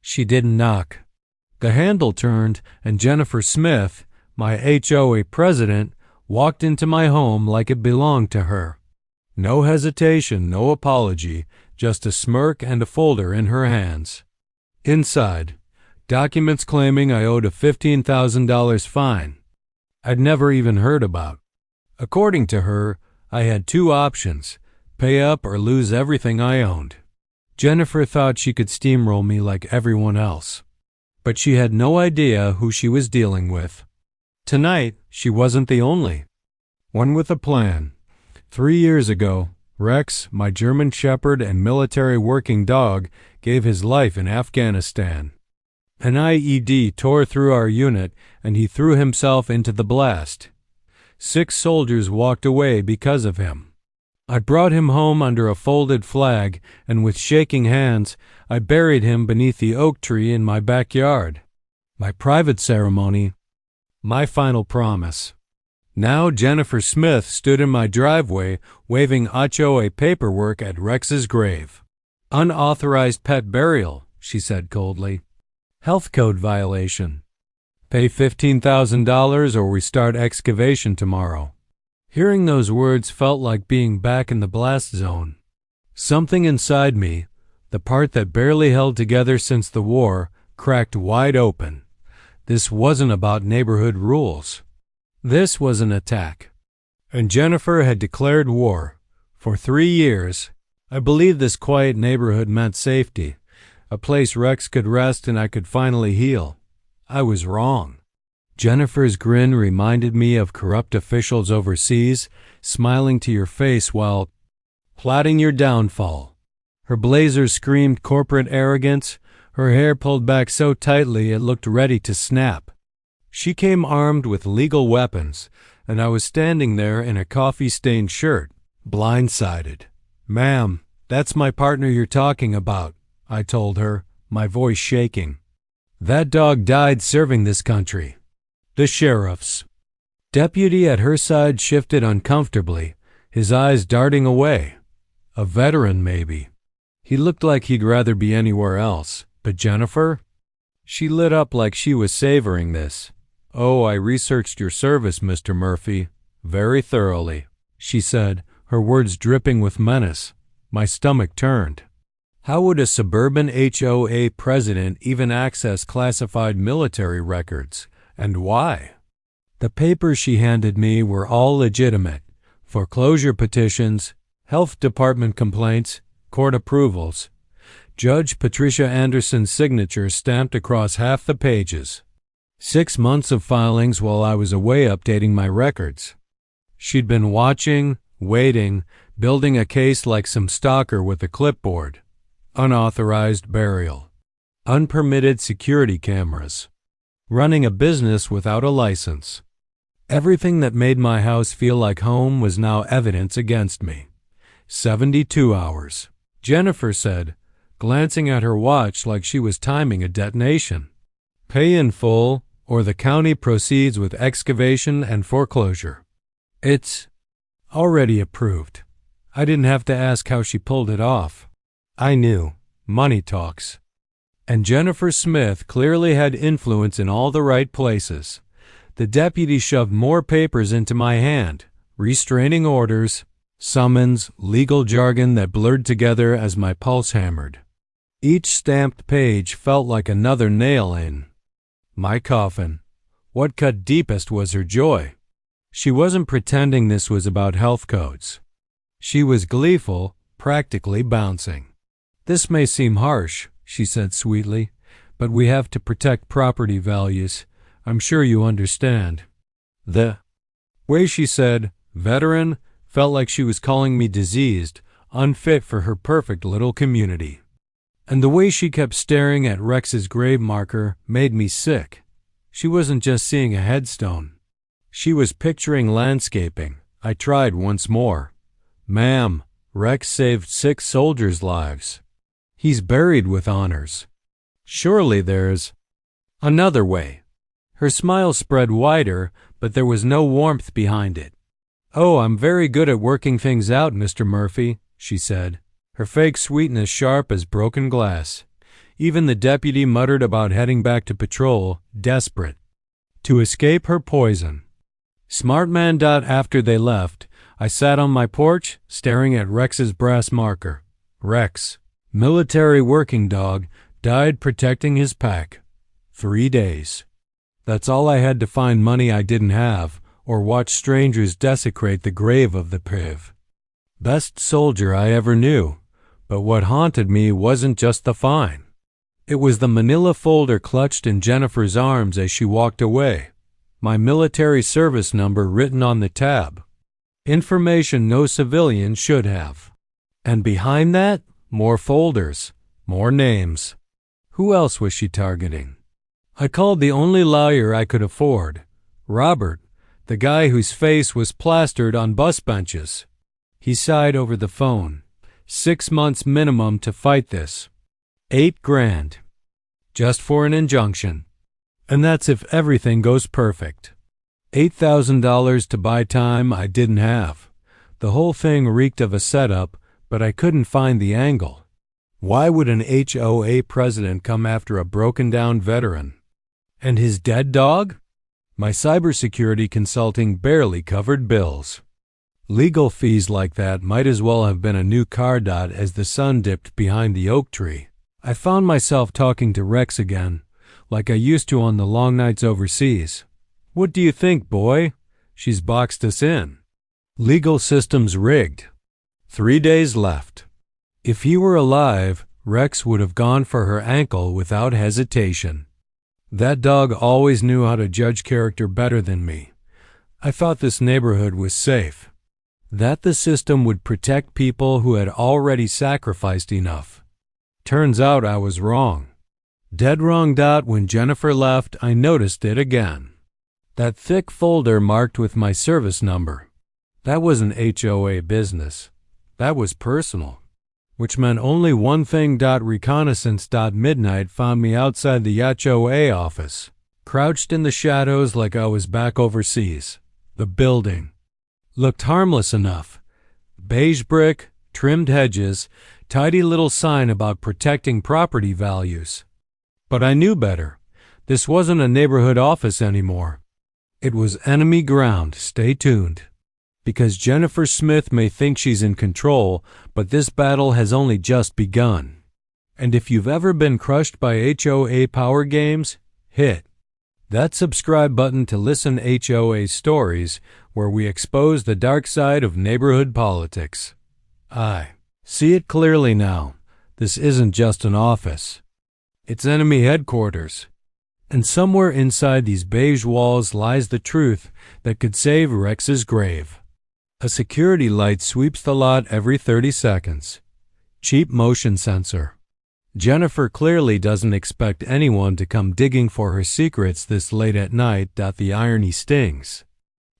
She didn't knock. The handle turned, and Jennifer Smith, my HOA president, walked into my home like it belonged to her. No hesitation, no apology, just a smirk and a folder in her hands. Inside, documents claiming I owed a $15,000 fine I'd never even heard about. According to her, I had two options: pay up or lose everything I owned. Jennifer thought she could steamroll me like everyone else, but she had no idea who she was dealing with. Tonight, she wasn't the only one with a plan. 3 years ago, Rex, my German Shepherd and military working dog, gave his life in Afghanistan. An IED tore through our unit, and he threw himself into the blast. 6 soldiers walked away because of him. I brought him home under a folded flag, and with shaking hands, I buried him beneath the oak tree in my backyard. My private ceremony, my final promise. Now Jennifer Smith stood in my driveway waving HOA paperwork at Rex's grave. Unauthorized pet burial, she said coldly. Health code violation. Pay $15,000 or we start excavation tomorrow. Hearing those words felt like being back in the blast zone. Something inside me, the part that barely held together since the war, cracked wide open. This wasn't about neighborhood rules. This was an attack. And Jennifer had declared war. For 3 years, I believed this quiet neighborhood meant safety, a place Rex could rest and I could finally heal. I was wrong. Jennifer's grin reminded me of corrupt officials overseas, smiling to your face while plotting your downfall. Her blazer screamed corporate arrogance, her hair pulled back so tightly it looked ready to snap. She came armed with legal weapons, and I was standing there in a coffee-stained shirt, blindsided. "Ma'am, that's my partner you're talking about," I told her, my voice shaking. "That dog died serving this country." The sheriff's deputy at her side shifted uncomfortably, his eyes darting away. A veteran, maybe. He looked like he'd rather be anywhere else. But Jennifer? She lit up like she was savoring this. "Oh, I researched your service, Mr. Murphy, very thoroughly," she said, her words dripping with menace. My stomach turned. How would a suburban HOA president even access classified military records? And why? The papers she handed me were all legitimate. Foreclosure petitions, health department complaints, court approvals. Judge Patricia Anderson's signature stamped across half the pages. 6 months of filings while I was away updating my records. She'd been watching, waiting, building a case like some stalker with a clipboard. Unauthorized burial. Unpermitted security cameras. Running a business without a license. Everything that made my house feel like home was now evidence against me. 72 hours. Jennifer said, glancing at her watch like she was timing a detonation. Pay in full, or the county proceeds with excavation and foreclosure. It's already approved. I didn't have to ask how she pulled it off. I knew. Money talks. And Jennifer Smith clearly had influence in all the right places. The deputy shoved more papers into my hand, restraining orders, summons, legal jargon that blurred together as my pulse hammered. Each stamped page felt like another nail in my coffin. What cut deepest was her joy. She wasn't pretending this was about health codes. She was gleeful, practically bouncing. "This may seem harsh," she said sweetly, "but we have to protect property values. I'm sure you understand." The way she said "veteran" felt like she was calling me diseased, unfit for her perfect little community. And the way she kept staring at Rex's grave marker made me sick. She wasn't just seeing a headstone. She was picturing landscaping. I tried once more. "Ma'am, Rex saved 6 soldiers' lives. He's buried with honors. Surely there's another way." Her smile spread wider, but there was no warmth behind it. "Oh, I'm very good at working things out, Mr. Murphy," she said, her fake sweetness sharp as broken glass. Even the deputy muttered about heading back to patrol, desperate to escape her poison. Smart man. After they left, I sat on my porch, staring at Rex's brass marker. Rex, military working dog, died protecting his pack. 3 days. That's all I had to find money I didn't have, or watch strangers desecrate the grave of the priv. Best soldier I ever knew, but what haunted me wasn't just the fine. It was the manila folder clutched in Jennifer's arms as she walked away, my military service number written on the tab. Information no civilian should have. And behind that, more folders, more names. Who else was she targeting? I called the only lawyer I could afford, Robert, the guy whose face was plastered on bus benches. He sighed over the phone. 6 months minimum to fight this. $8,000. Just for an injunction. And that's if everything goes perfect. $8,000 to buy time I didn't have. The whole thing reeked of a setup, but I couldn't find the angle. Why would an HOA president come after a broken-down veteran? And his dead dog? My cybersecurity consulting barely covered bills. Legal fees like that might as well have been a new car. As the sun dipped behind the oak tree, I found myself talking to Rex again, like I used to on the long nights overseas. What do you think, boy? She's boxed us in. Legal system's rigged. 3 days left. If he were alive, Rex would have gone for her ankle without hesitation. That dog always knew how to judge character better than me. I thought this neighborhood was safe. That the system would protect people who had already sacrificed enough. Turns out I was wrong. Dead wrong. When Jennifer left, I noticed it again. That thick folder marked with my service number. That wasn't HOA business. That was personal. Which meant only one thing. Reconnaissance. Midnight found me outside the HOA office, crouched in the shadows like I was back overseas. The building looked harmless enough. Beige brick, trimmed hedges, tidy little sign about protecting property values. But I knew better. This wasn't a neighborhood office anymore. It was enemy ground. Stay tuned. Because Jennifer Smith may think she's in control, but this battle has only just begun. And if you've ever been crushed by HOA power games, hit that subscribe button to listen HOA stories, where we expose the dark side of neighborhood politics. I see it clearly now. This isn't just an office. It's enemy headquarters. And somewhere inside these beige walls lies the truth that could save Rex's grave. A security light sweeps the lot every 30 seconds. Cheap motion sensor. Jennifer clearly doesn't expect anyone to come digging for her secrets this late at night. The irony stings.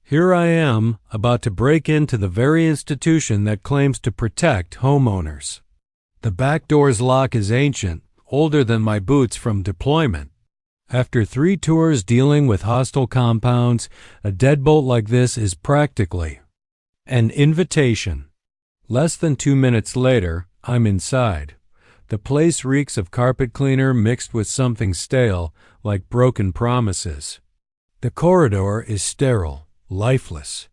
Here I am, about to break into the very institution that claims to protect homeowners. The back door's lock is ancient, older than my boots from deployment. After 3 tours dealing with hostile compounds, a deadbolt like this is practically an invitation. Less than 2 minutes later, I'm inside. The place reeks of carpet cleaner mixed with something stale, like broken promises. The corridor is sterile, lifeless.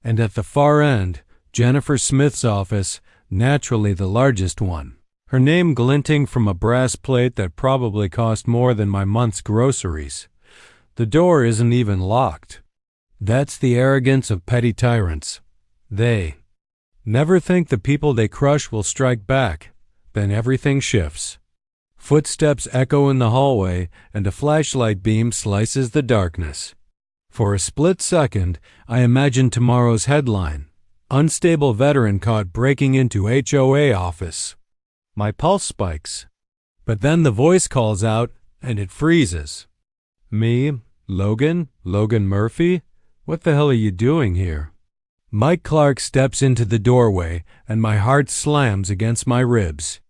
And at the far end, Jennifer Smith's office, naturally the largest one. Her name glinting from a brass plate that probably cost more than my month's groceries. The door isn't even locked. That's the arrogance of petty tyrants. They never think the people they crush will strike back. Then everything shifts. Footsteps echo in the hallway, and a flashlight beam slices the darkness. For a split second, I imagined tomorrow's headline: Unstable veteran caught breaking into HOA office. My pulse spikes. But then the voice calls out, and it freezes. Me? Logan Murphy? What the hell are you doing here? Mike Clark steps into the doorway, and my heart slams against my ribs.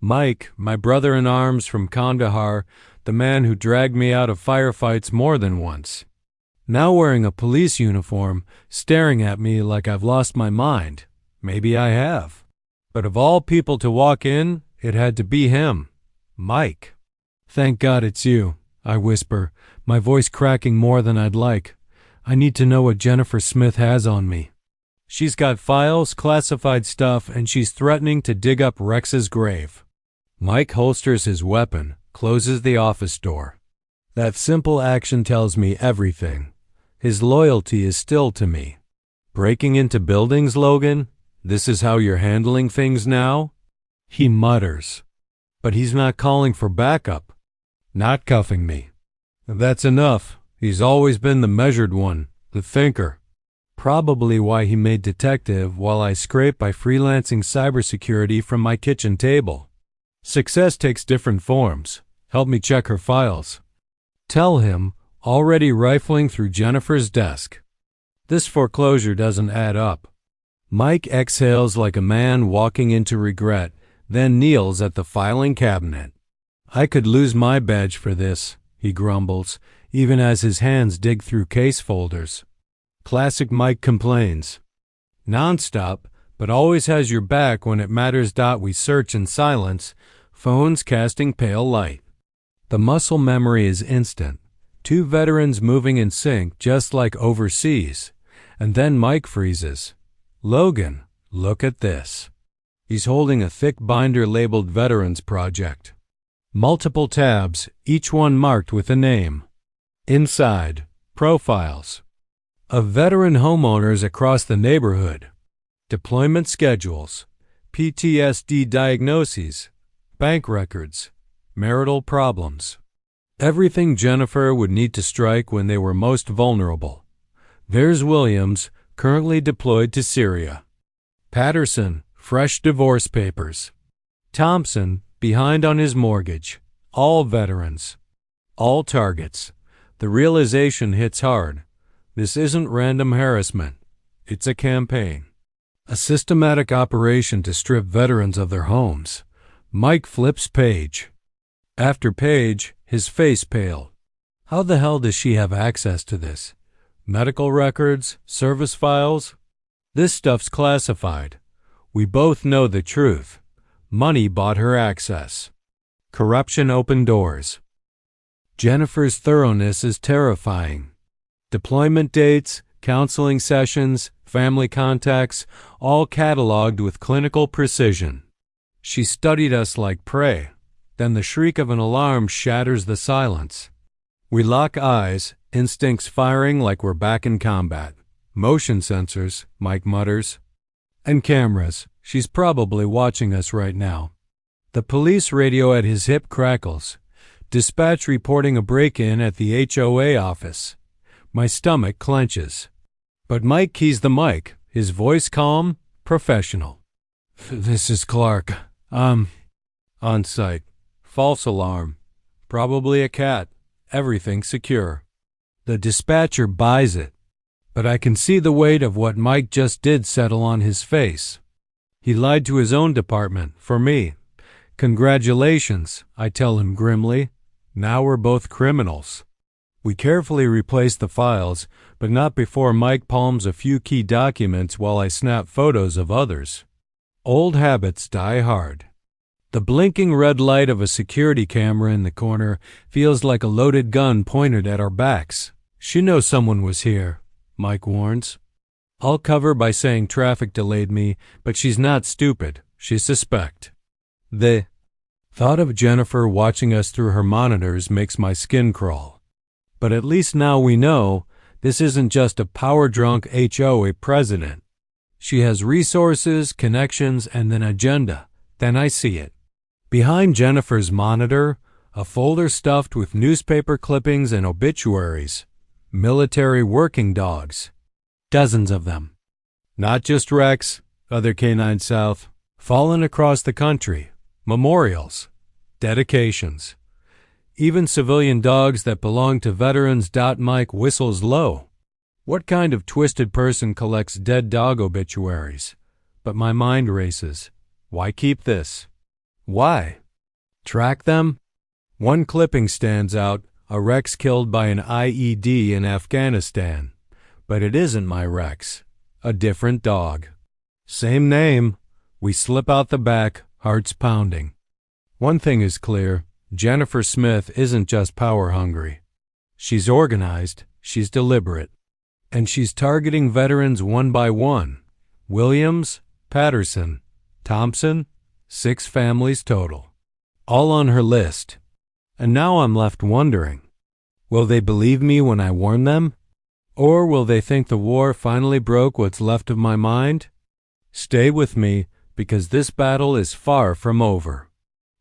Mike, my brother-in-arms from Kandahar, the man who dragged me out of firefights more than once. Now wearing a police uniform, staring at me like I've lost my mind. Maybe I have. But of all people to walk in, it had to be him. Mike. Thank God it's you, I whisper, my voice cracking more than I'd like. I need to know what Jennifer Smith has on me. She's got files, classified stuff, and she's threatening to dig up Rex's grave. Mike holsters his weapon, closes the office door. That simple action tells me everything. His loyalty is still to me. Breaking into buildings, Logan? This is how you're handling things now? He mutters. But he's not calling for backup. Not cuffing me. That's enough. He's always been the measured one, the thinker. Probably why he made detective while I scrape by freelancing cybersecurity from my kitchen table. Success takes different forms. Help me check her files. Tell him, already rifling through Jennifer's desk. This foreclosure doesn't add up. Mike exhales like a man walking into regret, then kneels at the filing cabinet. I could lose my badge for this, he grumbles, even as his hands dig through case folders. Classic Mike complains. Non-stop, but always has your back when it matters. We search in silence, phones casting pale light. The muscle memory is instant. Two veterans moving in sync just like overseas. And then Mike freezes. Logan, look at this. He's holding a thick binder labeled Veterans Project. Multiple tabs, each one marked with a name. Inside, profiles of veteran homeowners across the neighborhood. Deployment schedules, PTSD diagnoses, bank records, marital problems. Everything Jennifer would need to strike when they were most vulnerable. There's Williams, currently deployed to Syria. Patterson, fresh divorce papers. Thompson, behind on his mortgage. All veterans. All targets. The realization hits hard. This isn't random harassment. It's a campaign. A systematic operation to strip veterans of their homes. Mike flips page after page, his face pale. How the hell does she have access to this? Medical records? Service files? This stuff's classified. We both know the truth. Money bought her access. Corruption opened doors. Jennifer's thoroughness is terrifying. Deployment dates, counseling sessions, family contacts, all cataloged with clinical precision. She studied us like prey. Then the shriek of an alarm shatters the silence. We lock eyes, instincts firing like we're back in combat. Motion sensors, Mike mutters. And cameras. She's probably watching us right now. The police radio at his hip crackles. Dispatch reporting a break-in at the HOA office. My stomach clenches. But Mike keys the mic, his voice calm, professional. This is Clark. On site. False alarm. Probably a cat. Everything secure. The dispatcher buys it. But I can see the weight of what Mike just did settle on his face. He lied to his own department, for me. Congratulations, I tell him grimly. Now we're both criminals. We carefully replace the files, but not before Mike palms a few key documents while I snap photos of others. Old habits die hard. The blinking red light of a security camera in the corner feels like a loaded gun pointed at our backs. She knows someone was here, Mike warns. I'll cover by saying traffic delayed me, but she's not stupid. She suspects. The thought of Jennifer watching us through her monitors makes my skin crawl. But at least now we know this isn't just a power-drunk HOA president. She has resources, connections, and an agenda. Then I see it. Behind Jennifer's monitor, a folder stuffed with newspaper clippings and obituaries. Military working dogs. Dozens of them. Not just Rex, other K-9 South. Fallen across the country. Memorials. Dedications. Even civilian dogs that belong to veterans. Mike whistles low. What kind of twisted person collects dead dog obituaries? But my mind races. Why keep this? Why? Track them? One clipping stands out, a Rex killed by an IED in Afghanistan. But it isn't my Rex. A different dog. Same name. We slip out the back, hearts pounding. One thing is clear. Jennifer Smith isn't just power hungry. She's organized, she's deliberate, and she's targeting veterans one by one. Williams, Patterson, Thompson, 6 families total. All on her list. And now I'm left wondering, will they believe me when I warn them? Or will they think the war finally broke what's left of my mind? Stay with me, because this battle is far from over.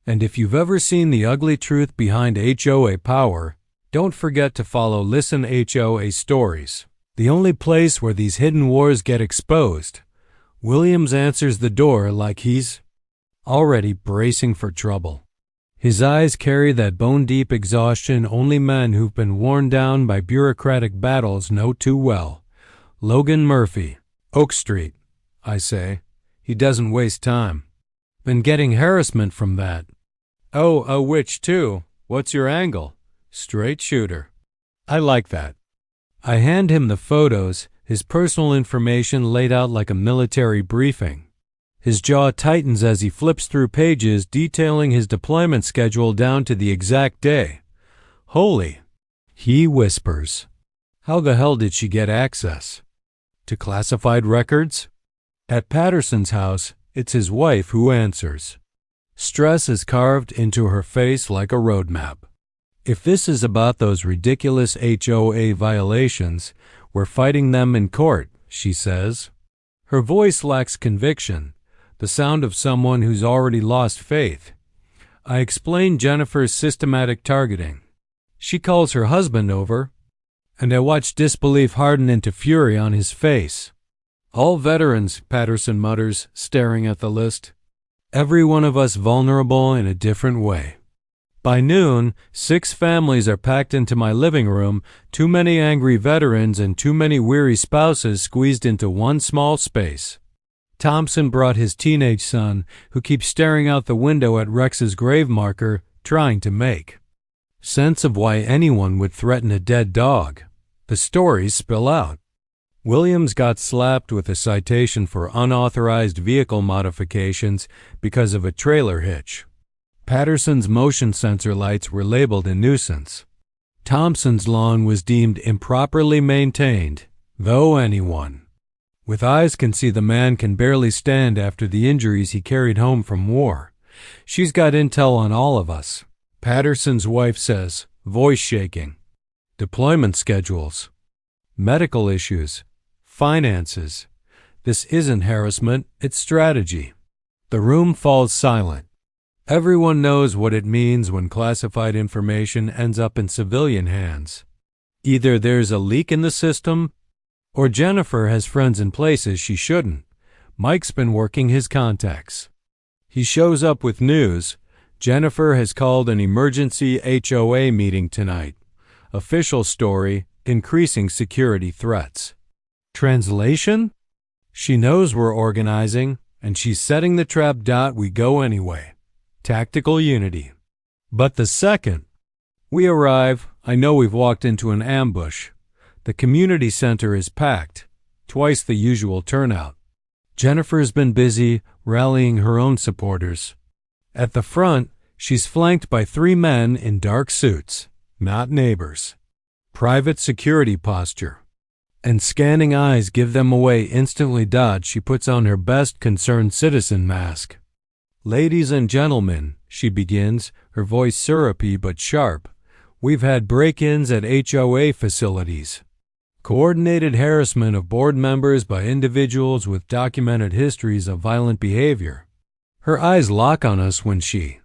And if you've ever seen the ugly truth behind HOA power, don't forget to follow Listen HOA Stories, the only place where these hidden wars get exposed. Williams answers the door like he's already bracing for trouble. His eyes carry that bone-deep exhaustion only men who've been worn down by bureaucratic battles know too well. Logan Murphy, Oak Street, I say. He doesn't waste time. Been getting harassment from that. Oh, a witch too. What's your angle? Straight shooter. I like that. I hand him the photos, his personal information laid out like a military briefing. His jaw tightens as he flips through pages detailing his deployment schedule down to the exact day. Holy, he whispers. How the hell did she get access? To classified records? At Patterson's house, it's his wife who answers. Stress is carved into her face like a roadmap. If this is about those ridiculous HOA violations, we're fighting them in court, she says. Her voice lacks conviction, the sound of someone who's already lost faith. I explain Jennifer's systematic targeting. She calls her husband over, and I watch disbelief harden into fury on his face. All veterans, Patterson mutters, staring at the list. Every one of us vulnerable in a different way. By noon, 6 families are packed into my living room, too many angry veterans and too many weary spouses squeezed into one small space. Thompson brought his teenage son, who keeps staring out the window at Rex's grave marker, trying to make sense of why anyone would threaten a dead dog. The stories spill out. Williams got slapped with a citation for unauthorized vehicle modifications because of a trailer hitch. Patterson's motion sensor lights were labeled a nuisance. Thompson's lawn was deemed improperly maintained, though anyone with eyes can see the man can barely stand after the injuries he carried home from war. She's got intel on all of us, Patterson's wife says, voice shaking. Deployment schedules, medical issues, finances. This isn't harassment, it's strategy. The room falls silent. Everyone knows what it means when classified information ends up in civilian hands. Either there's a leak in the system, or Jennifer has friends in places she shouldn't. Mike's been working his contacts. He shows up with news. Jennifer has called an emergency HOA meeting tonight. Official story, increasing security threats. Translation? She knows we're organizing, and she's setting the trap. We go anyway. Tactical unity. But the second we arrive, I know we've walked into an ambush. The community center is packed, twice the usual turnout. Jennifer's been busy rallying her own supporters. At the front, she's flanked by 3 men in dark suits, not neighbors. Private security posture. And scanning eyes give them away instantly. She puts on her best concerned citizen mask. Ladies and gentlemen, she begins, her voice syrupy but sharp. We've had break-ins at HOA facilities. Coordinated harassment of board members by individuals with documented histories of violent behavior. Her eyes lock on us when she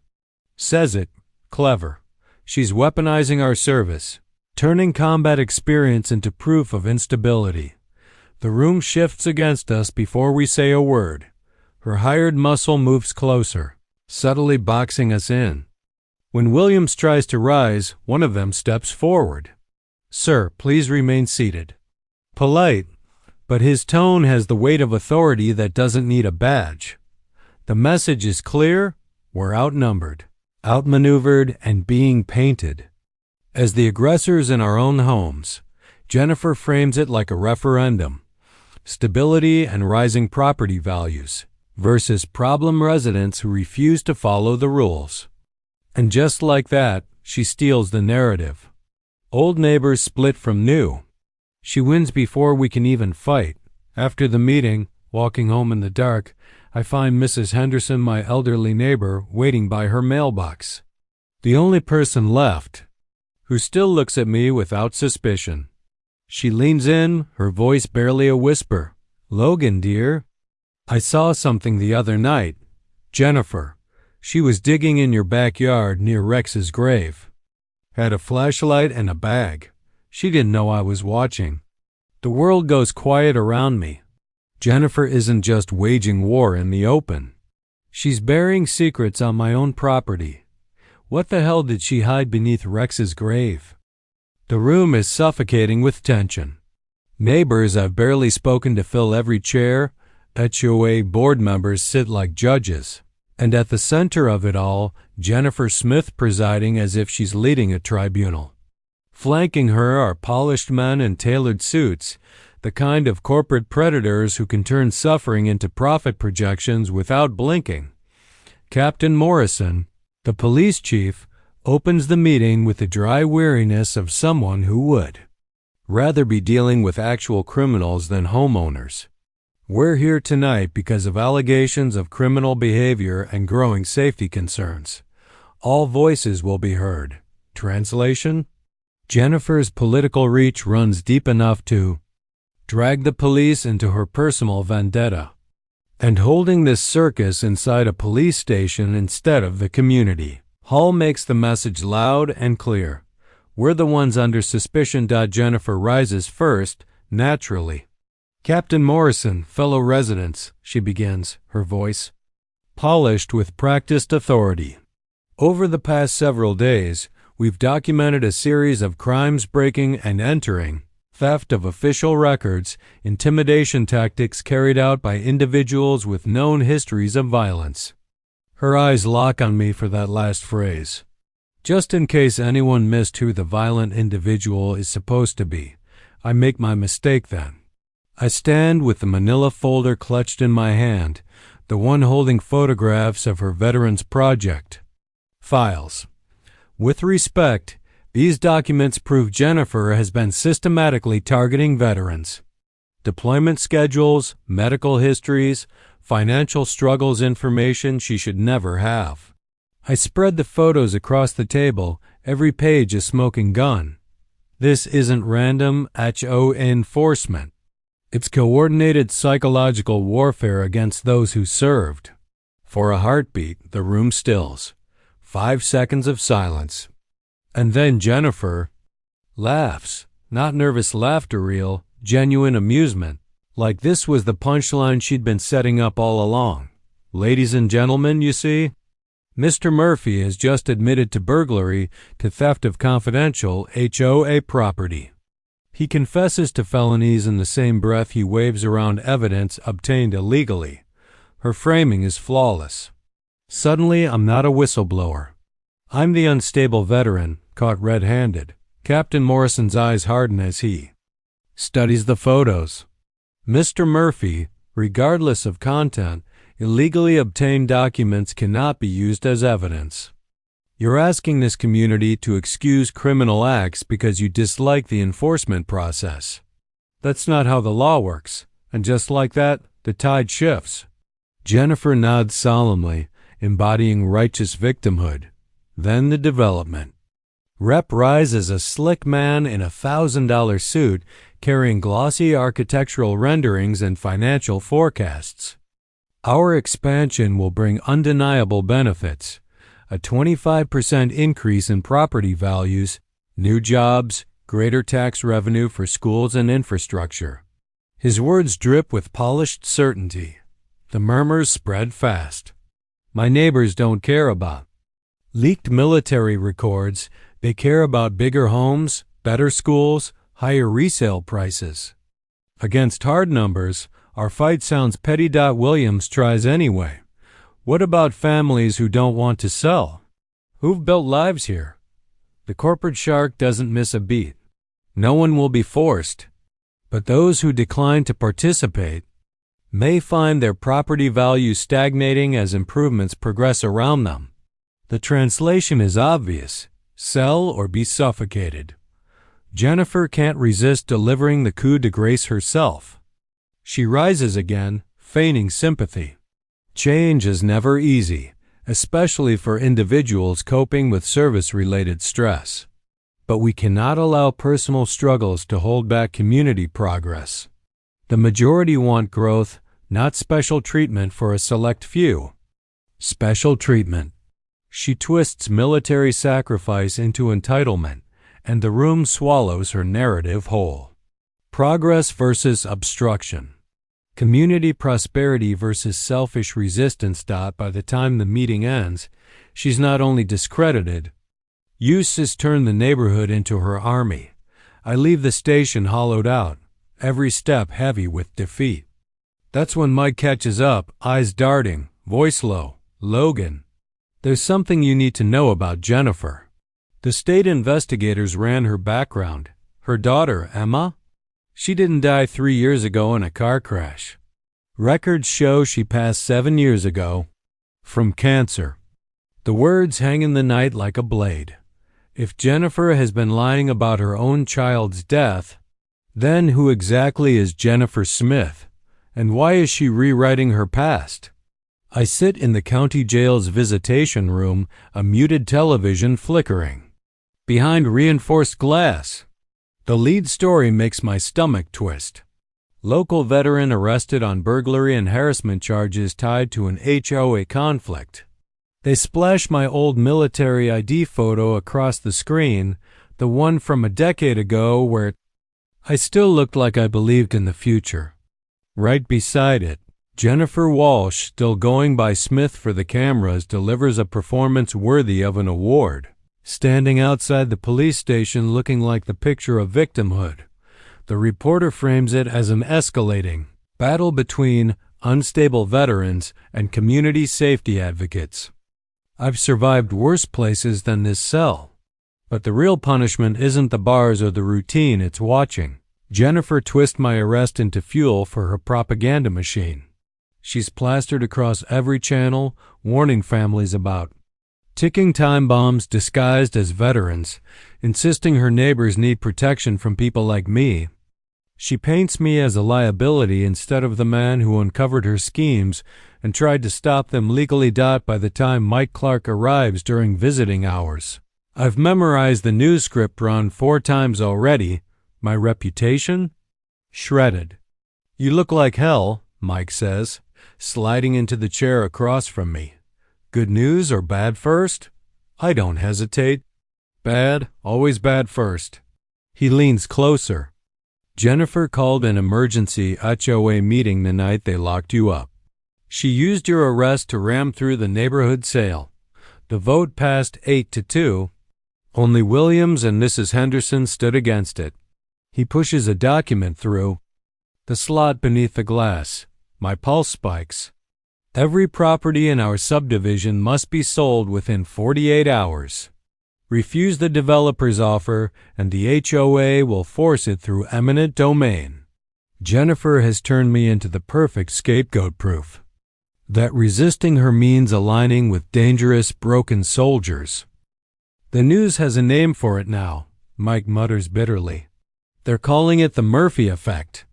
says it. Clever. She's weaponizing our service, turning combat experience into proof of instability. The room shifts against us before we say a word. Her hired muscle moves closer, subtly boxing us in. When Williams tries to rise, one of them steps forward. Sir, please remain seated. Polite, but his tone has the weight of authority that doesn't need a badge. The message is clear. We're outnumbered, outmaneuvered, and being painted. As the aggressors in our own homes, Jennifer frames it like a referendum. Stability and rising property values versus problem residents who refuse to follow the rules. And just like that, she steals the narrative. Old neighbors split from new. She wins before we can even fight. After the meeting, walking home in the dark, I find Mrs. Henderson, my elderly neighbor, waiting by her mailbox. The only person left, who still looks at me without suspicion. She leans in, her voice barely a whisper. "Logan, dear, I saw something the other night. Jennifer. She was digging in your backyard near Rex's grave. Had a flashlight and a bag. She didn't know I was watching." The world goes quiet around me. Jennifer isn't just waging war in the open. She's burying secrets on my own property. What the hell did she hide beneath Rex's grave? The room is suffocating with tension. Neighbors I've barely spoken to fill every chair. HOA board members sit like judges. And at the center of it all, Jennifer Smith presiding as if she's leading a tribunal. Flanking her are polished men in tailored suits, the kind of corporate predators who can turn suffering into profit projections without blinking. Captain Morrison, the police chief, opens the meeting with the dry weariness of someone who would rather be dealing with actual criminals than homeowners. We're here tonight because of allegations of criminal behavior and growing safety concerns. All voices will be heard. Translation? Jennifer's political reach runs deep enough to drag the police into her personal vendetta, and holding this circus inside a police station instead of the community. Hall makes the message loud and clear. We're the ones under suspicion. Jennifer rises first, naturally. "Captain Morrison, fellow residents," she begins, her voice polished with practiced authority. "Over the past several days, we've documented a series of crimes breaking and entering, theft of official records, intimidation tactics carried out by individuals with known histories of violence." Her eyes lock on me for that last phrase. Just in case anyone missed who the violent individual is supposed to be, I make my mistake then. I stand with the manila folder clutched in my hand, the one holding photographs of her Veterans Project files. With respect, these documents prove Jennifer has been systematically targeting veterans. Deployment schedules, medical histories, financial struggles, information she should never have. I spread the photos across the table, every page a smoking gun. This isn't random HOA enforcement. It's coordinated psychological warfare against those who served. For a heartbeat, the room stills. 5 seconds of silence. And then Jennifer laughs. Not nervous laughter, real, genuine amusement. Like this was the punchline she'd been setting up all along. "Ladies and gentlemen, you see, Mr. Murphy has just admitted to burglary to theft of confidential HOA property. He confesses to felonies in the same breath he waves around evidence obtained illegally." Her framing is flawless. Suddenly, I'm not a whistleblower. I'm the unstable veteran, caught red-handed. Captain Morrison's eyes harden as he studies the photos. "Mr. Murphy, regardless of content, illegally obtained documents cannot be used as evidence. You're asking this community to excuse criminal acts because you dislike the enforcement process. That's not how the law works, and just like that, the tide shifts." Jennifer nods solemnly, embodying righteous victimhood. Then the development. Rep rises a slick man in a $1,000 suit carrying glossy architectural renderings and financial forecasts. "Our expansion will bring undeniable benefits. A 25% increase in property values, new jobs, greater tax revenue for schools and infrastructure." His words drip with polished certainty. The murmurs spread fast. My neighbors don't care about leaked military records. They care about bigger homes, better schools, higher resale prices. Against hard numbers, our fight sounds petty. Williams tries anyway. What about families who don't want to sell? Who've built lives here? The corporate shark doesn't miss a beat. No one will be forced. But those who decline to participate may find their property values stagnating as improvements progress around them. The translation is obvious: sell or be suffocated. Jennifer can't resist delivering the coup de grace herself. She rises again, feigning sympathy. Change is never easy, especially for individuals coping with service-related stress. But we cannot allow personal struggles to hold back community progress. The majority want growth, not special treatment for a select few. Special treatment. She twists military sacrifice into entitlement, and the room swallows her narrative whole. Progress versus obstruction. Community prosperity versus selfish resistance. By the time the meeting ends, she's not only discredited. Use has turned the neighborhood into her army. I leave the station hollowed out, every step heavy with defeat. That's when Mike catches up, eyes darting, voice low. Logan, there's something you need to know about Jennifer. The state investigators ran her background. Her daughter, Emma? She didn't die 3 years ago in a car crash. Records show she passed 7 years ago from cancer. The words hang in the night like a blade. If Jennifer has been lying about her own child's death, then who exactly is Jennifer Smith, and why is she rewriting her past? I sit in the county jail's visitation room, a muted television flickering. Behind reinforced glass. The lead story makes my stomach twist. Local veteran arrested on burglary and harassment charges tied to an HOA conflict. They splash my old military ID photo across the screen, the one from a decade ago where I still looked like I believed in the future. Right beside it, Jennifer Walsh, still going by Smith for the cameras, delivers a performance worthy of an award, standing outside the police station looking like the picture of victimhood. The reporter frames it as an escalating battle between unstable veterans and community safety advocates. I've survived worse places than this cell. But the real punishment isn't the bars or the routine, it's watching Jennifer twist my arrest into fuel for her propaganda machine. She's plastered across every channel, warning families about ticking time bombs disguised as veterans, insisting her neighbors need protection from people like me. She paints me as a liability instead of the man who uncovered her schemes and tried to stop them legally. By the time Mike Clark arrives during visiting hours, I've memorized the news script run 4 times already. My reputation? Shredded. You look like hell, Mike says, sliding into the chair across from me. Good news or bad first? I don't hesitate. Bad, always bad first. He leans closer. Jennifer called an emergency HOA meeting the night they locked you up. She used your arrest to ram through the neighborhood sale. The vote passed 8-2. Only Williams and Mrs. Henderson stood against it. He pushes a document through. The slot beneath the glass. My pulse spikes. Every property in our subdivision must be sold within 48 hours. Refuse the developer's offer, and the HOA will force it through eminent domain. Jennifer has turned me into the perfect scapegoat proof. That resisting her means aligning with dangerous, broken soldiers. The news has a name for it now, Mike mutters bitterly. They're calling it the Murphy effect.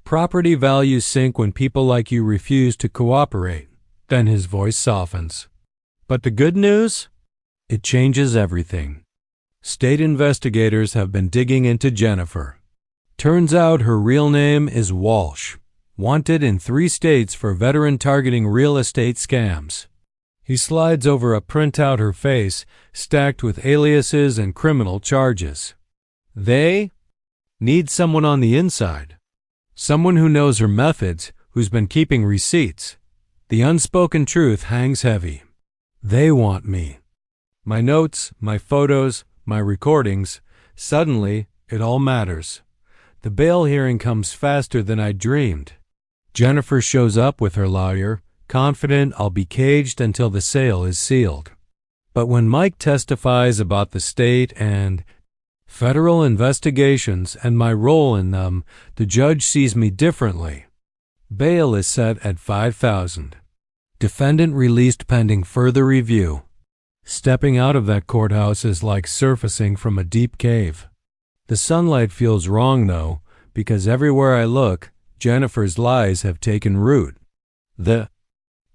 Property values sink when people like you refuse to cooperate. Then his voice softens. But the good news? It changes everything. State investigators have been digging into Jennifer. Turns out her real name is Walsh, wanted in 3 states for veteran-targeting real estate scams. He slides over a printout her face, stacked with aliases and criminal charges. They need someone on the inside. Someone who knows her methods, who's been keeping receipts. The unspoken truth hangs heavy. They want me. My notes, my photos, my recordings. Suddenly, it all matters. The bail hearing comes faster than I dreamed. Jennifer shows up with her lawyer, confident I'll be caged until the sale is sealed. But when Mike testifies about the state and federal investigations and my role in them, the judge sees me differently. Bail is set at $5,000. Defendant released pending further review. Stepping out of that courthouse is like surfacing from a deep cave. The sunlight feels wrong, though, because everywhere I look, Jennifer's lies have taken root. The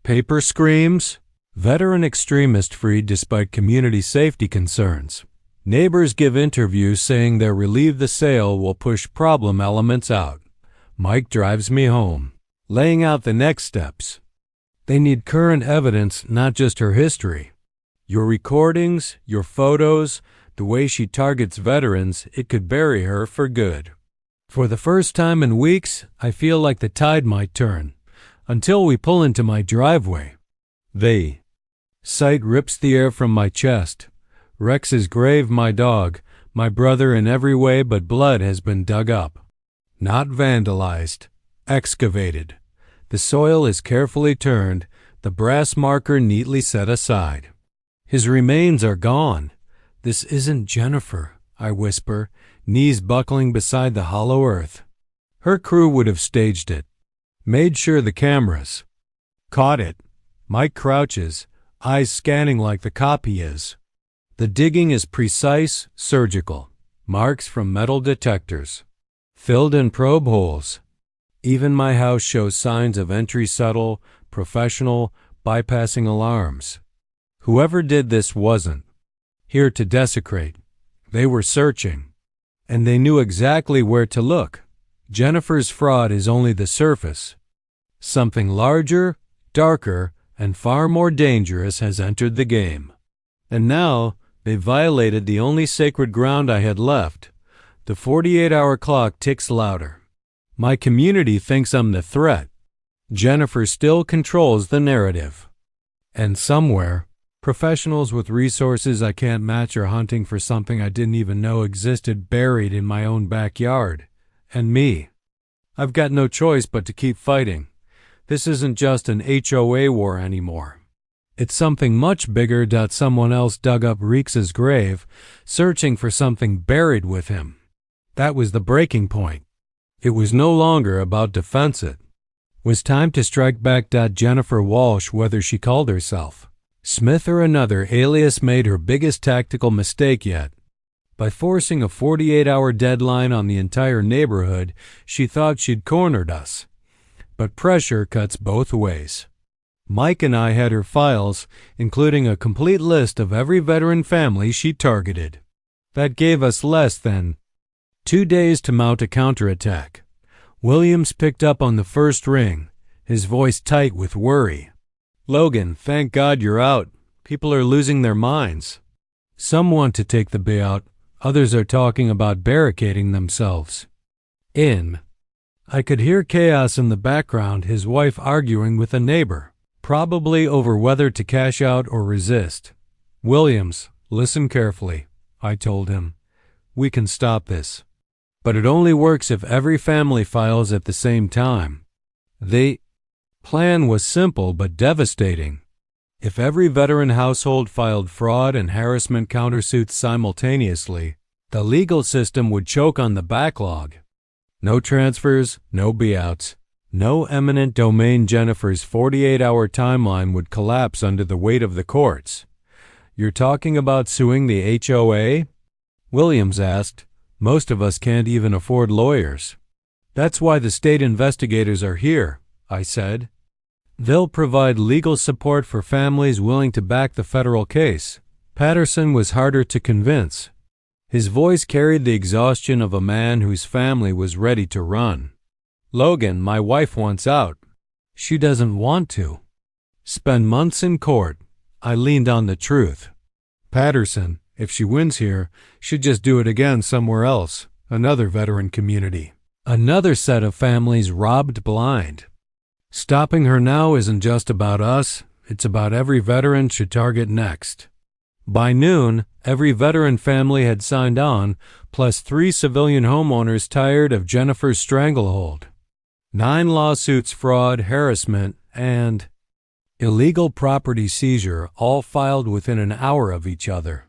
paper screams, veteran extremist freed despite community safety concerns. Neighbors give interviews saying they're relieved the sale will push problem elements out. Mike drives me home, laying out the next steps. They need current evidence, not just her history. Your recordings, your photos, the way she targets veterans, it could bury her for good. For the first time in weeks, I feel like the tide might turn, until we pull into my driveway. The sight rips the air from my chest. Rex's grave, my dog, my brother in every way but blood has been dug up. Not vandalized, excavated. The soil is carefully turned, the brass marker neatly set aside. His remains are gone. This isn't Jennifer, I whisper, knees buckling beside the hollow earth. Her crew would have staged it, made sure the cameras caught it. Mike crouches, eyes scanning like the cop he is. The digging is precise, surgical. Marks from metal detectors. Filled in probe holes. Even my house shows signs of entry subtle, professional, bypassing alarms. Whoever did this wasn't here to desecrate. They were searching. And they knew exactly where to look. Jennifer's fraud is only the surface. Something larger, darker, and far more dangerous has entered the game. And now, they violated the only sacred ground I had left. The 48-hour clock ticks louder. My community thinks I'm the threat. Jennifer still controls the narrative. And somewhere, professionals with resources I can't match are hunting for something I didn't even know existed buried in my own backyard. And me. I've got no choice but to keep fighting. This isn't just an HOA war anymore. It's something much bigger. Someone else dug up Reex's grave, searching for something buried with him. That was the breaking point. It was no longer about defense. It was time to strike back. Jennifer Walsh, whether she called herself Smith or another alias, made her biggest tactical mistake yet. By forcing a 48-hour deadline on the entire neighborhood, she thought she'd cornered us. But pressure cuts both ways. Mike and I had her files, including a complete list of every veteran family she targeted. That gave us less than 2 days to mount a counterattack. Williams picked up on the first ring, his voice tight with worry. "Logan, thank God you're out. People are losing their minds. Some want to take the bailout, others are talking about barricading themselves in." I could hear chaos in the background, his wife arguing with a neighbor, probably over whether to cash out or resist. "Williams, listen carefully," I told him. "We can stop this. But it only works if every family files at the same time." The plan was simple but devastating. If every veteran household filed fraud and harassment countersuits simultaneously, the legal system would choke on the backlog. No transfers, no bailouts, no eminent domain. Jennifer's 48-hour timeline would collapse under the weight of the courts. "You're talking about suing the HOA?" Williams asked. "Most of us can't even afford lawyers." "That's why the state investigators are here," I said. "They'll provide legal support for families willing to back the federal case." Patterson was harder to convince. His voice carried the exhaustion of a man whose family was ready to run. "Logan, my wife wants out." "She doesn't want to spend months in court." I leaned on the truth. "Patterson, if she wins here, should just do it again somewhere else, another veteran community, another set of families robbed blind. Stopping her now isn't just about us, it's about every veteran she target next." By noon, every veteran family had signed on, plus 3 civilian homeowners tired of Jennifer's stranglehold. 9 lawsuits, fraud, harassment, and illegal property seizure, all filed within an hour of each other.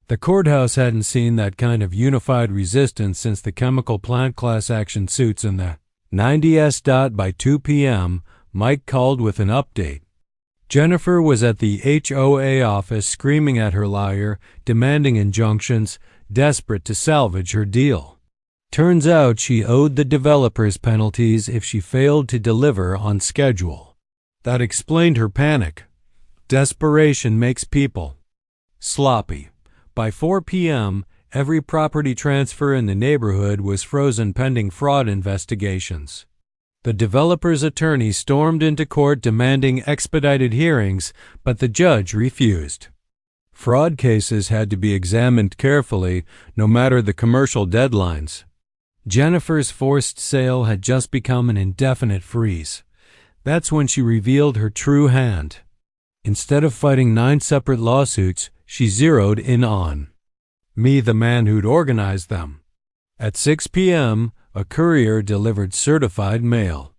The courthouse hadn't seen that kind of unified resistance since the chemical plant class action suits in the 90s. By 2 p.m., Mike called with an update. Jennifer was at the HOA office screaming at her lawyer, demanding injunctions, desperate to salvage her deal. Turns out she owed the developers penalties if she failed to deliver on schedule. That explained her panic. Desperation makes people sloppy. By 4 p.m., every property transfer in the neighborhood was frozen pending fraud investigations. The developer's attorney stormed into court demanding expedited hearings, but the judge refused. Fraud cases had to be examined carefully, no matter the commercial deadlines. Jennifer's forced sale had just become an indefinite freeze. That's when she revealed her true hand. Instead of fighting 9 separate lawsuits, she zeroed in on me, the man who'd organized them. At 6 p.m., a courier delivered certified mail.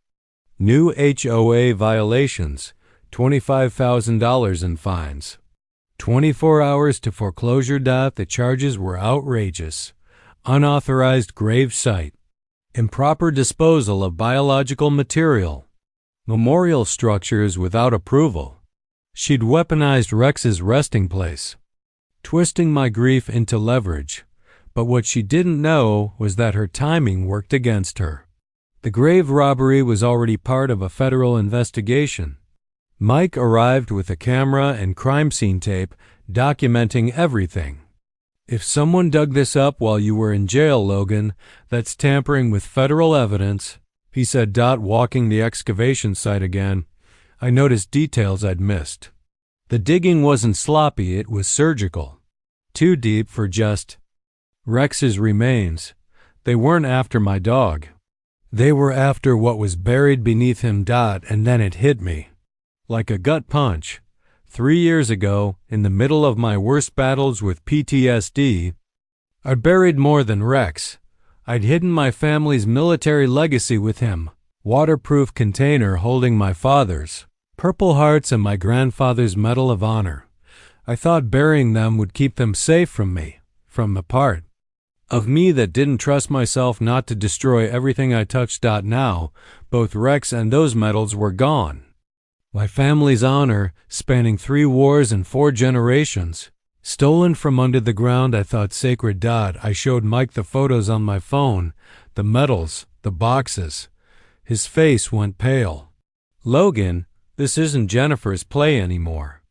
New HOA violations, $25,000 in fines. 24 hours to foreclosure. The charges were outrageous. Unauthorized grave site. Improper disposal of biological material. Memorial structures without approval. She'd weaponized Rex's resting place. Twisting my grief into leverage. But what she didn't know was that her timing worked against her. The grave robbery was already part of a federal investigation. Mike arrived with a camera and crime scene tape documenting everything. If someone dug this up while you were in jail, Logan, that's tampering with federal evidence, he said, walking the excavation site again. I noticed details I'd missed. The digging wasn't sloppy, it was surgical. Too deep for just Rex's remains. They weren't after my dog. They were after what was buried beneath him. And then it hit me. Like a gut punch. 3 years ago, in the middle of my worst battles with PTSD, I'd buried more than Rex. I'd hidden my family's military legacy with him. Waterproof container holding my father's Purple Hearts and my grandfather's Medal of Honor. I thought burying them would keep them safe from me, from the part of me that didn't trust myself not to destroy everything I touched. Now, both Rex and those medals were gone. My family's honor, spanning 3 wars and 4 generations, stolen from under the ground I thought sacred. I showed Mike the photos on my phone, the medals, the boxes. His face went pale. Logan, this isn't Jennifer's play anymore.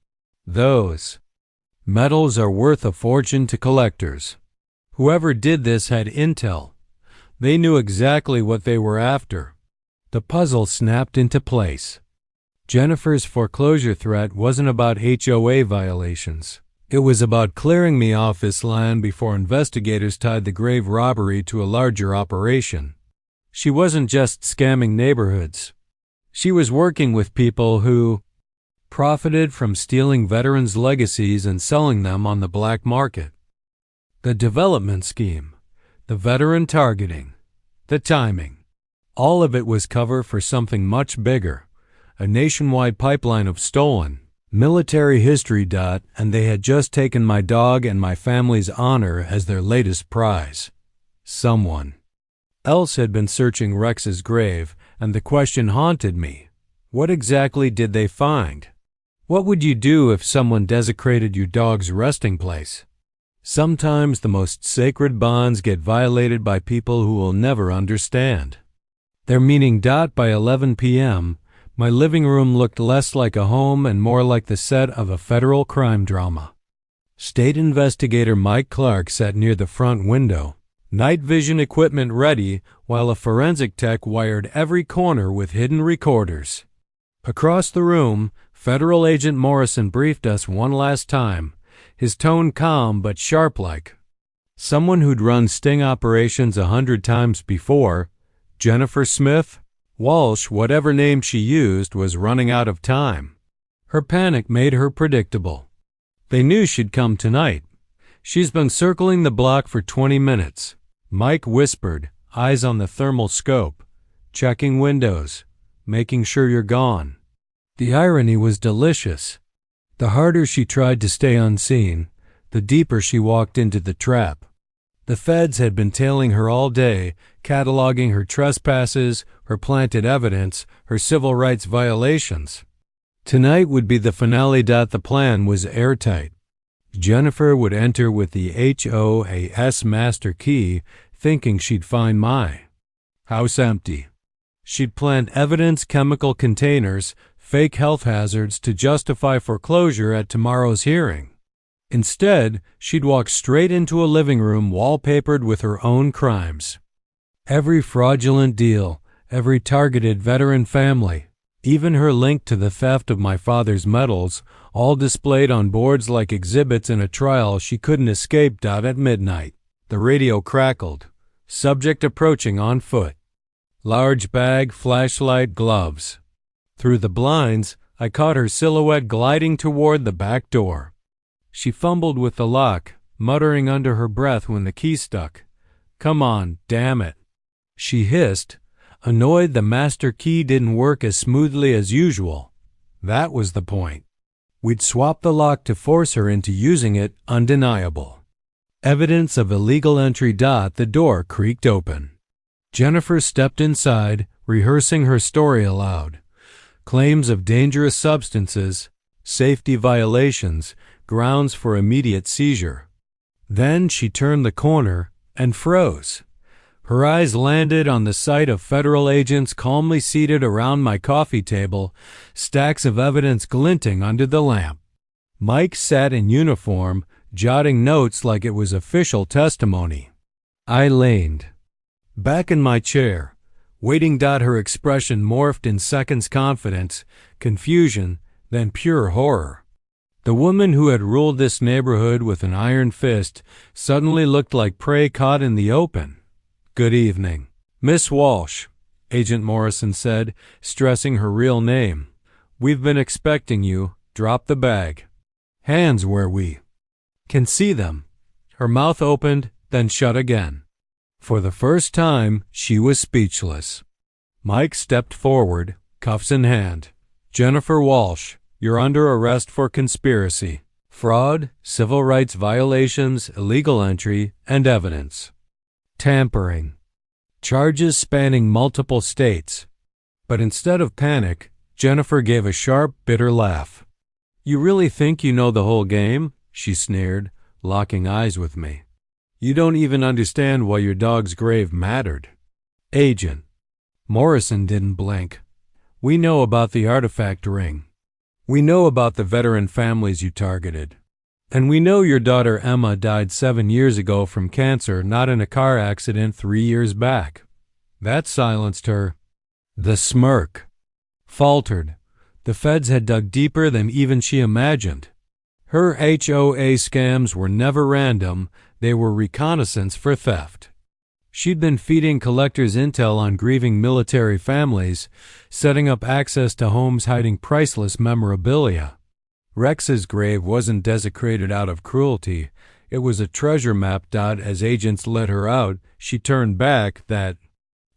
Those medals are worth a fortune to collectors. Whoever did this had intel. They knew exactly what they were after. The puzzle snapped into place. Jennifer's foreclosure threat wasn't about HOA violations. It was about clearing me off this land before investigators tied the grave robbery to a larger operation. She wasn't just scamming neighborhoods. She was working with people who profited from stealing veterans' legacies and selling them on the black market. The development scheme, the veteran targeting, the timing, all of it was cover for something much bigger, a nationwide pipeline of stolen military history. And they had just taken my dog and my family's honor as their latest prize. Someone else had been searching Rex's grave, and the question haunted me. What exactly did they find? What would you do if someone desecrated your dog's resting place? Sometimes the most sacred bonds get violated by people who will never understand. Their meaning. By 11 p.m., my living room looked less like a home and more like the set of a federal crime drama. State investigator Mike Clark sat near the front window, night vision equipment ready, while a forensic tech wired every corner with hidden recorders. Across the room, Federal Agent Morrison briefed us one last time, his tone calm but sharp-like. Someone who'd run sting operations 100 times before, Jennifer Smith, Walsh, whatever name she used, was running out of time. Her panic made her predictable. They knew she'd come tonight. She's been circling the block for 20 minutes. Mike whispered, eyes on the thermal scope, checking windows, making sure you're gone. The irony was delicious. The harder she tried to stay unseen, the deeper she walked into the trap. The feds had been tailing her all day, cataloging her trespasses, her planted evidence, her civil rights violations. Tonight would be the finale. The plan was airtight. Jennifer would enter with the HOA's master key, thinking she'd find my house empty. She'd plant evidence, chemical containers, fake health hazards to justify foreclosure at tomorrow's hearing. Instead, she'd walk straight into a living room wallpapered with her own crimes. Every fraudulent deal, every targeted veteran family, even her link to the theft of my father's medals, all displayed on boards like exhibits in a trial she couldn't escape. At midnight, the radio crackled. Subject approaching on foot. Large bag, flashlight, gloves. Through the blinds, I caught her silhouette gliding toward the back door. She fumbled with the lock, muttering under her breath when the key stuck. "Come on, damn it," she hissed, annoyed the master key didn't work as smoothly as usual. That was the point. We'd swap the lock to force her into using it, undeniable. Evidence of illegal entry. The door creaked open. Jennifer stepped inside, rehearsing her story aloud. Claims of dangerous substances, safety violations, grounds for immediate seizure. Then she turned the corner and froze. Her eyes landed on the sight of federal agents calmly seated around my coffee table, stacks of evidence glinting under the lamp. Mike sat in uniform, jotting notes like it was official testimony. I leaned back in my chair, waiting. Her expression morphed in seconds: confidence, confusion, then pure horror. The woman who had ruled this neighborhood with an iron fist suddenly looked like prey caught in the open. "Good evening, Miss Walsh," Agent Morrison said, stressing her real name. "We've been expecting you. Drop the bag. Hands where we can see them." Her mouth opened, then shut again. For the first time, she was speechless. Mike stepped forward, cuffs in hand. "Jennifer Walsh, you're under arrest for conspiracy, fraud, civil rights violations, illegal entry, and evidence tampering. Charges spanning multiple states." But instead of panic, Jennifer gave a sharp, bitter laugh. "You really think you know the whole game?" she sneered, locking eyes with me. "You don't even understand why your dog's grave mattered." "Agent." Morrison didn't blink. "We know about the artifact ring. We know about the veteran families you targeted. And we know your daughter Emma died 7 years ago from cancer, not in a car accident 3 years back." That silenced her. The smirk faltered. The feds had dug deeper than even she imagined. Her HOA scams were never random, they were reconnaissance for theft. She'd been feeding collectors intel on grieving military families, setting up access to homes hiding priceless memorabilia. Rex's grave wasn't desecrated out of cruelty. It was a treasure map. As agents let her out, she turned back, that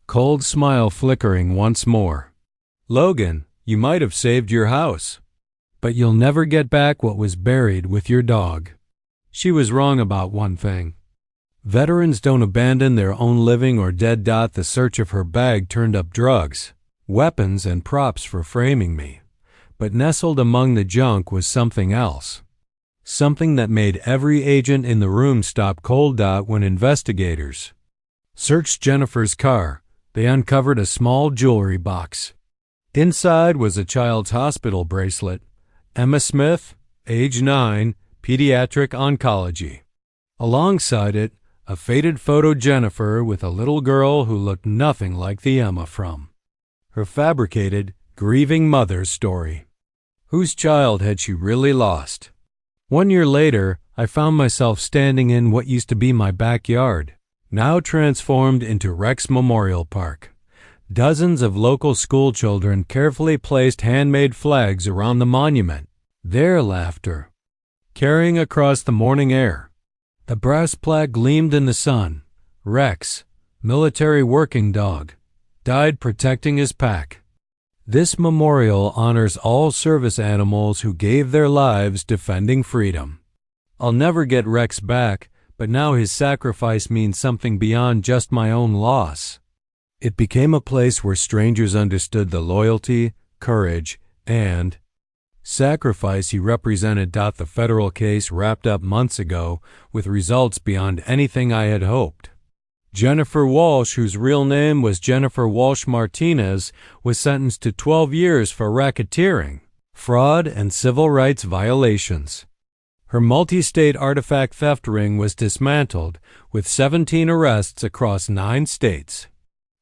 cold smile flickering once more. "Logan, you might have saved your house, but you'll never get back what was buried with your dog." She was wrong about one thing. Veterans don't abandon their own living or dead. The search of her bag turned up drugs, weapons, and props for framing me. But nestled among the junk was something else. Something that made every agent in the room stop cold. When investigators searched Jennifer's car, they uncovered a small jewelry box. Inside was a child's hospital bracelet. Emma Smith, age 9, pediatric oncology. Alongside it, a faded photo Jennifer with a little girl who looked nothing like the Emma from her fabricated, grieving mother's story. Whose child had she really lost? 1 year later, I found myself standing in what used to be my backyard, now transformed into Rex Memorial Park. Dozens of local school children carefully placed handmade flags around the monument, their laughter carrying across the morning air. The brass plaque gleamed in the sun. Rex, military working dog, died protecting his pack. This memorial honors all service animals who gave their lives defending freedom. I'll never get Rex back, but now his sacrifice means something beyond just my own loss. It became a place where strangers understood the loyalty, courage, and Sacrifice he represented. The federal case wrapped up months ago with results beyond anything I had hoped. Jennifer Walsh, whose real name was Jennifer Walsh Martinez, was sentenced to 12 years for racketeering, fraud, and civil rights violations. Her multi-state artifact theft ring was dismantled, with 17 arrests across 9 states.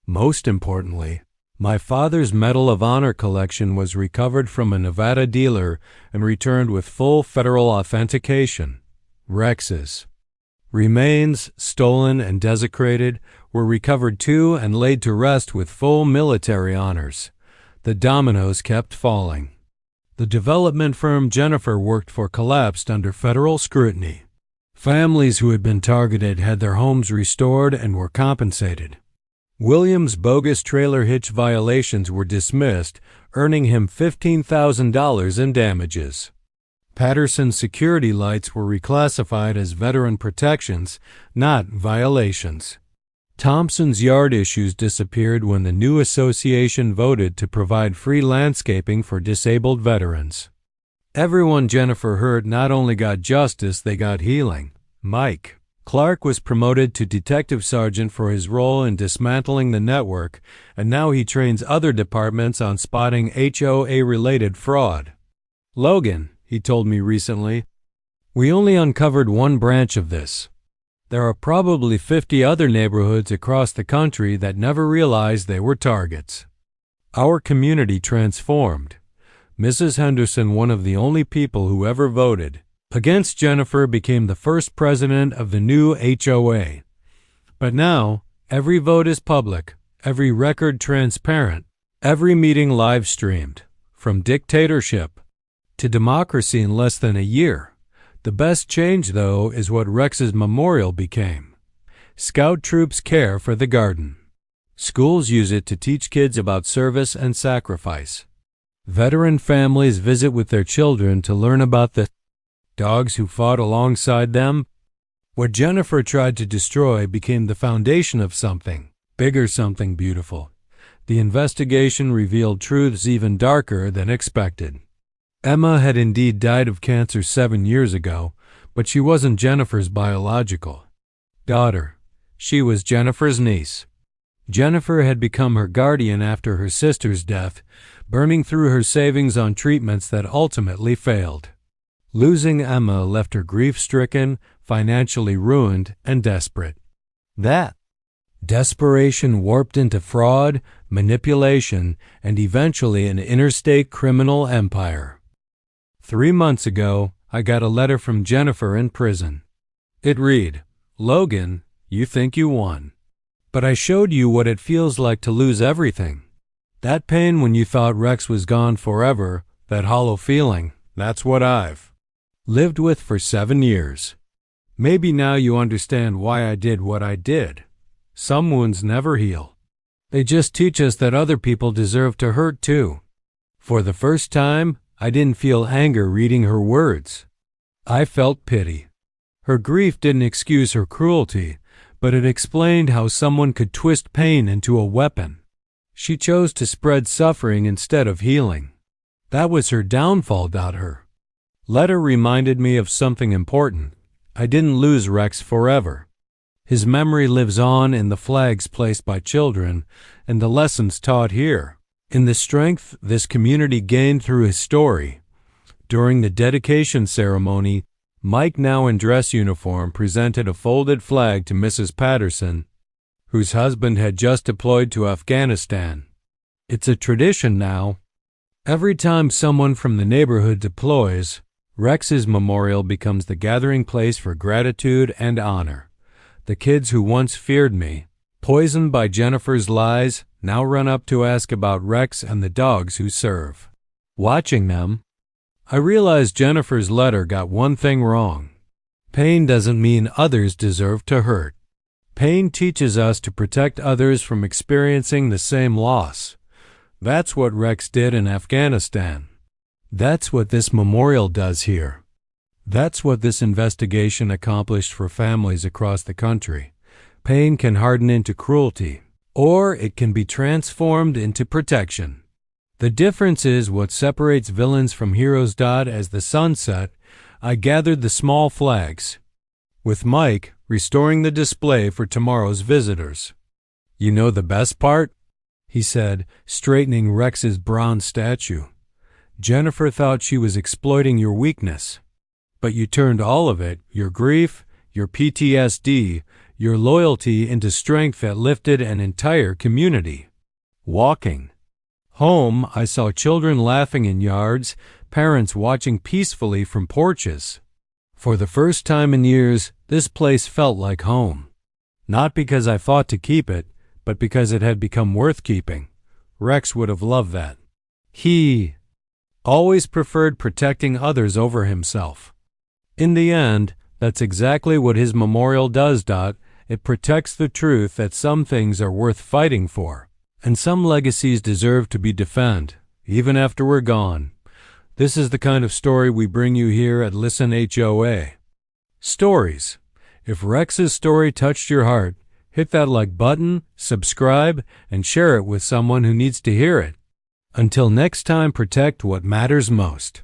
Most importantly, my father's Medal of Honor collection was recovered from a Nevada dealer and returned with full federal authentication. Rex's remains, stolen and desecrated, were recovered too and laid to rest with full military honors. The dominoes kept falling. The development firm Jennifer worked for collapsed under federal scrutiny. Families who had been targeted had their homes restored and were compensated. Williams' bogus trailer hitch violations were dismissed, earning him $15,000 in damages. Patterson's security lights were reclassified as veteran protections, not violations. Thompson's yard issues disappeared when the new association voted to provide free landscaping for disabled veterans. Everyone Jennifer hurt not only got justice, they got healing. Mike Clark was promoted to detective sergeant for his role in dismantling the network, and now he trains other departments on spotting HOA-related fraud. Logan, he told me recently, we only uncovered one branch of this. There are probably 50 other neighborhoods across the country that never realized they were targets. Our community transformed. Mrs. Henderson, one of the only people who ever voted against Jennifer, became the first president of the new HOA. But now, every vote is public, every record transparent, every meeting live-streamed. From dictatorship to democracy in less than a year. The best change, though, is what Rex's memorial became. Scout troops care for the garden. Schools use it to teach kids about service and sacrifice. Veteran families visit with their children to learn about the dogs who fought alongside them. What Jennifer tried to destroy became the foundation of something bigger, something beautiful. The investigation revealed truths even darker than expected. Emma had indeed died of cancer 7 years ago, but she wasn't Jennifer's biological daughter. She was Jennifer's niece. Jennifer had become her guardian after her sister's death, burning through her savings on treatments that ultimately failed. Losing Emma left her grief-stricken, financially ruined, and desperate. That desperation warped into fraud, manipulation, and eventually an interstate criminal empire. 3 months ago, I got a letter from Jennifer in prison. It read, "Logan, you think you won. But I showed you what it feels like to lose everything. That pain when you thought Rex was gone forever, that hollow feeling, that's what I've lived with for 7 years. Maybe now you understand why I did what I did. Some wounds never heal. They just teach us that other people deserve to hurt too." For the first time, I didn't feel anger reading her words. I felt pity. Her grief didn't excuse her cruelty, but it explained how someone could twist pain into a weapon. She chose to spread suffering instead of healing. That was her downfall. Her letter reminded me of something important. I didn't lose Rex forever. His memory lives on in the flags placed by children and the lessons taught here, in the strength this community gained through his story. During the dedication ceremony, Mike, now in dress uniform, presented a folded flag to Mrs. Patterson, whose husband had just deployed to Afghanistan. It's a tradition now. Every time someone from the neighborhood deploys, Rex's memorial becomes the gathering place for gratitude and honor. The kids who once feared me, poisoned by Jennifer's lies, now run up to ask about Rex and the dogs who serve. Watching them, I realized Jennifer's letter got one thing wrong. Pain doesn't mean others deserve to hurt. Pain teaches us to protect others from experiencing the same loss. That's what Rex did in Afghanistan. That's what this memorial does here. That's what this investigation accomplished for families across the country. Pain can harden into cruelty, or it can be transformed into protection. The difference is what separates villains from heroes. As the sun set, I gathered the small flags, with Mike restoring the display for tomorrow's visitors. You know the best part? He said, straightening Rex's bronze statue. Jennifer thought she was exploiting your weakness. But you turned all of it, your grief, your PTSD, your loyalty, into strength that lifted an entire community. Walking home, I saw children laughing in yards, parents watching peacefully from porches. For the first time in years, this place felt like home. Not because I fought to keep it, but because it had become worth keeping. Rex would have loved that. He always preferred protecting others over himself. In the end, that's exactly what his memorial does. It protects the truth that some things are worth fighting for, and some legacies deserve to be defended, even after we're gone. This is the kind of story we bring you here at Listen HOA. Stories. If Rex's story touched your heart, hit that like button, subscribe, and share it with someone who needs to hear it. Until next time, protect what matters most.